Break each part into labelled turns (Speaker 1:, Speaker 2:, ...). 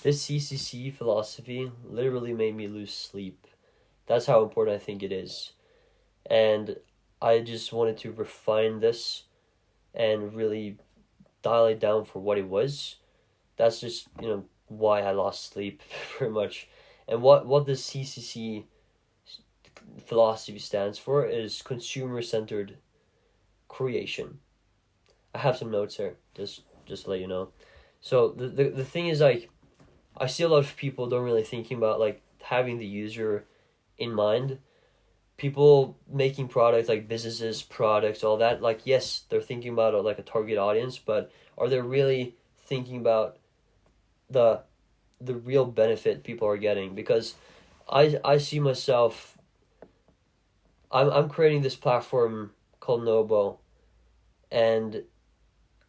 Speaker 1: this CCC philosophy literally made me lose sleep. That's how important I think it is. And I just wanted to refine this and really dial it down for what it was. That's just, why I lost sleep, pretty much. And what the CCC philosophy stands for is consumer-centered creation. I have some notes here, just to let you know. So the thing is, like, I see a lot of people don't really thinking about, like, having the user in mind. People making products, like businesses, products, all that, like, yes, they're thinking about like a target audience, but are they really thinking about the real benefit people are getting? Because I see myself, I'm creating this platform called Nobo, and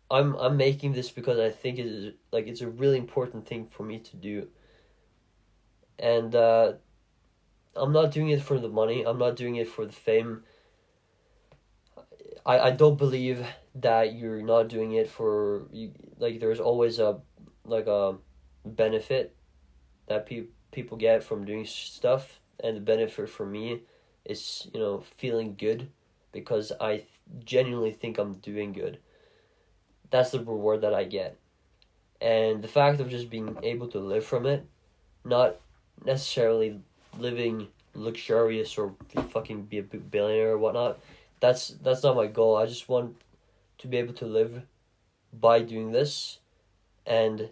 Speaker 1: I'm making this because I think it's a really important thing for me to do. And I'm not doing it for the money. I'm not doing it for the fame. I don't believe that you're not doing it for you. Like, there's always a benefit that people get from doing stuff, and the benefit for me is feeling good because I genuinely think I'm doing good. That's the reward that I get, and the fact of just being able to live from it, not necessarily living luxurious or fucking be a billionaire or whatnot. That's not my goal. I just want to be able to live by doing this, and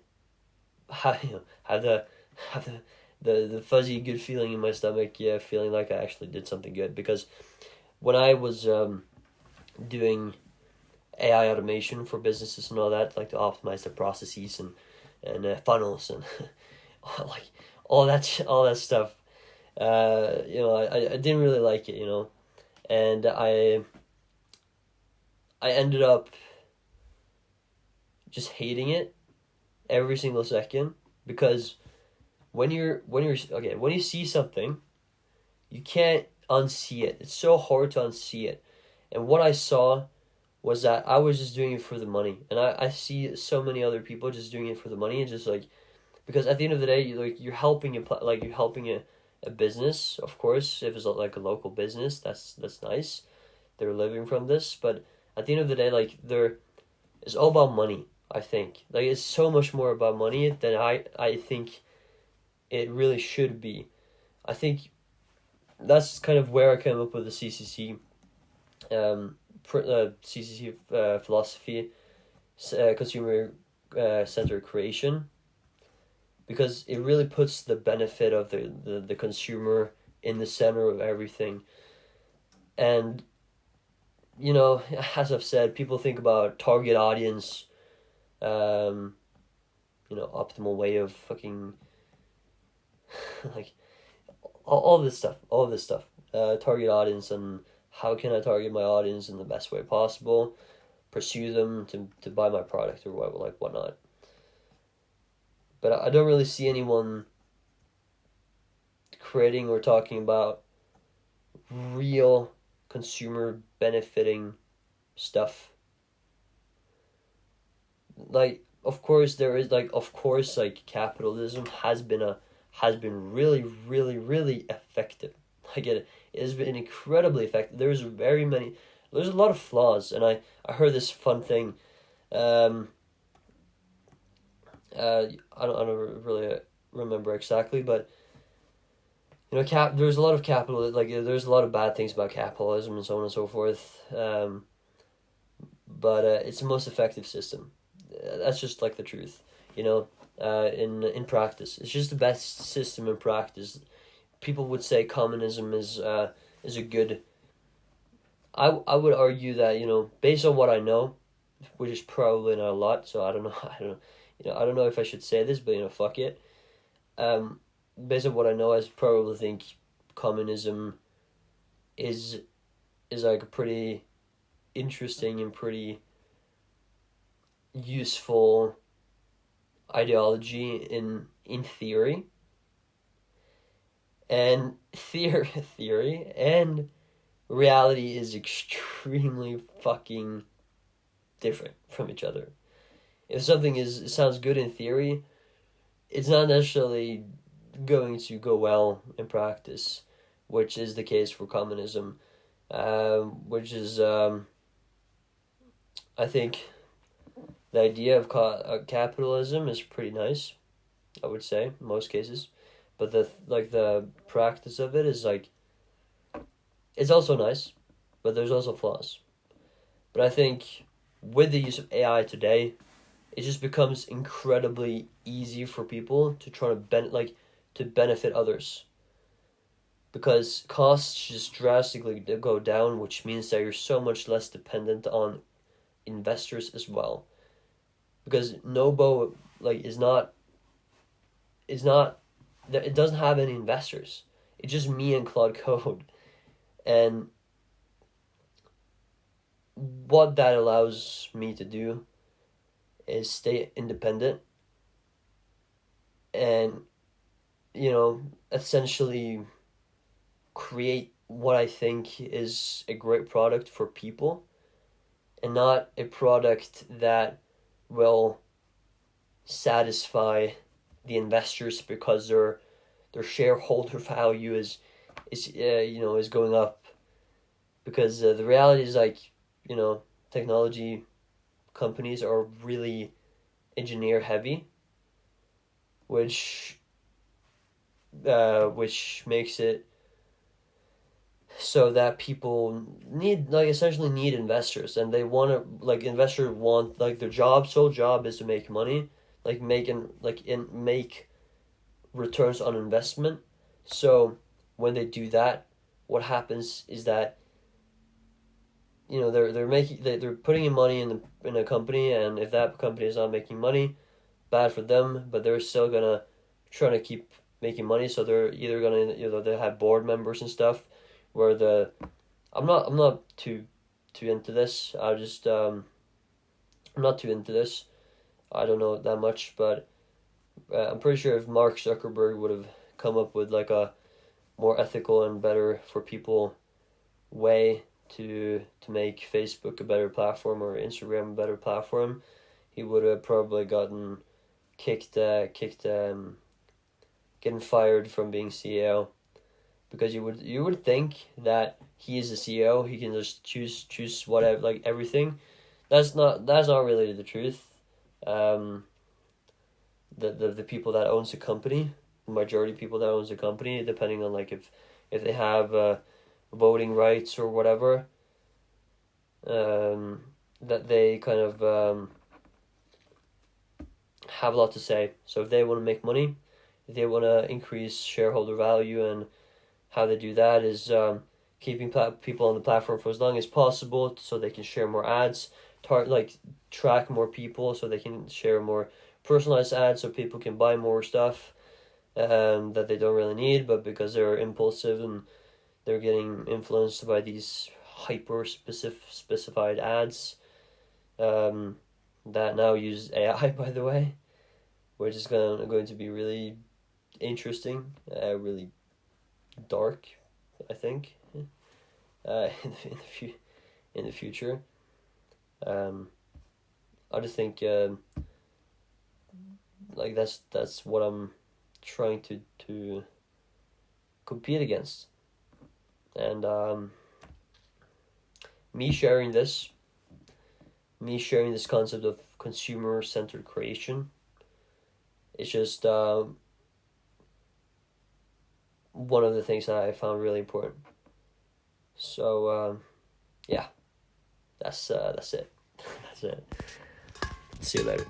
Speaker 1: have the fuzzy good feeling in my stomach. Yeah, feeling like I actually did something good. Because when I was doing AI automation for businesses and all that, like to optimize the processes and funnels and like all that stuff. I didn't really like it, and I ended up just hating it every single second, because when you see something, you can't unsee it. It's so hard to unsee it. And what I saw was that I was just doing it for the money, and I see so many other people just doing it for the money, and just like, because at the end of the day, you're helping a business, of course. If it's like a local business, that's nice. They're living from this, but at the end of the day, like, it's all about money. I think, like, it's so much more about money than I think it really should be. I think that's kind of where I came up with the CCC, philosophy, consumer centered creation, because it really puts the benefit of the consumer in the center of everything. And as I've said, people think about target audience, optimal way of fucking like all this stuff, target audience, and how can I target my audience in the best way possible, pursue them to buy my product or whatnot. But I don't really see anyone creating or talking about real consumer benefiting stuff. Like, of course there is, like, capitalism has been really, really, really effective. Like, it has been incredibly effective. There's a lot of flaws, and I heard this fun thing. I don't really remember exactly, but there's a lot of capital, like, there's a lot of bad things about capitalism and so on and so forth. But it's the most effective system. That's just like the truth, in practice. It's just the best system in practice. People would say communism is a good. I would argue that, based on what I know, which is probably not a lot, so I don't know. I don't know if I should say this, but fuck it. Based on what I know, I probably think communism is like a pretty interesting and pretty useful ideology in theory. And theory and reality is extremely fucking different from each other. If something sounds good in theory, it's not necessarily going to go well in practice, which is the case for communism, which is, I think, the idea of capitalism is pretty nice, I would say, in most cases, but the practice of it is like, it's also nice, but there's also flaws. But I think with the use of AI today, it just becomes incredibly easy for people to try to benefit others, because costs just drastically go down, which means that you're so much less dependent on investors as well. Because Nobo is not it doesn't have any investors. It's just me and Claude Code, and what that allows me to do is stay independent and, essentially create what I think is a great product for people, and not a product that will satisfy the investors because their shareholder value is going up. Because the reality is, technology companies are really engineer heavy, which makes it so that people essentially need investors, and they want to, investors want, their sole job is to make money, make returns on investment. So when they do that, what happens is that they're putting in money in a company, and if that company is not making money, bad for them, but they're still gonna try to keep making money. So they're either gonna they have board members and stuff where I'm not too into this. I'm not too into this. I don't know that much, but I'm pretty sure if Mark Zuckerberg would have come up with a more ethical and better for people way to make Facebook a better platform, or Instagram a better platform, he would have probably gotten getting fired from being CEO, because you would think that he is the CEO, he can just choose whatever, everything. That's not really the truth. The people that owns the company, the majority of people that owns the company, depending on if they have voting rights or whatever, that they kind of have a lot to say. So if they want to make money, if they want to increase shareholder value, and how they do that is keeping people on the platform for as long as possible, so they can share more ads, track more people, so they can share more personalized ads, so people can buy more stuff that they don't really need, but because they're impulsive and they're getting influenced by these hyper specified ads that now use AI, by the way, which is going to be really interesting, really dark, I think, in the future. I just think that's what I'm trying to compete against, and me sharing this concept of consumer-centered creation, it's just one of the things that I found really important. So yeah, that's it. That's it. See you later.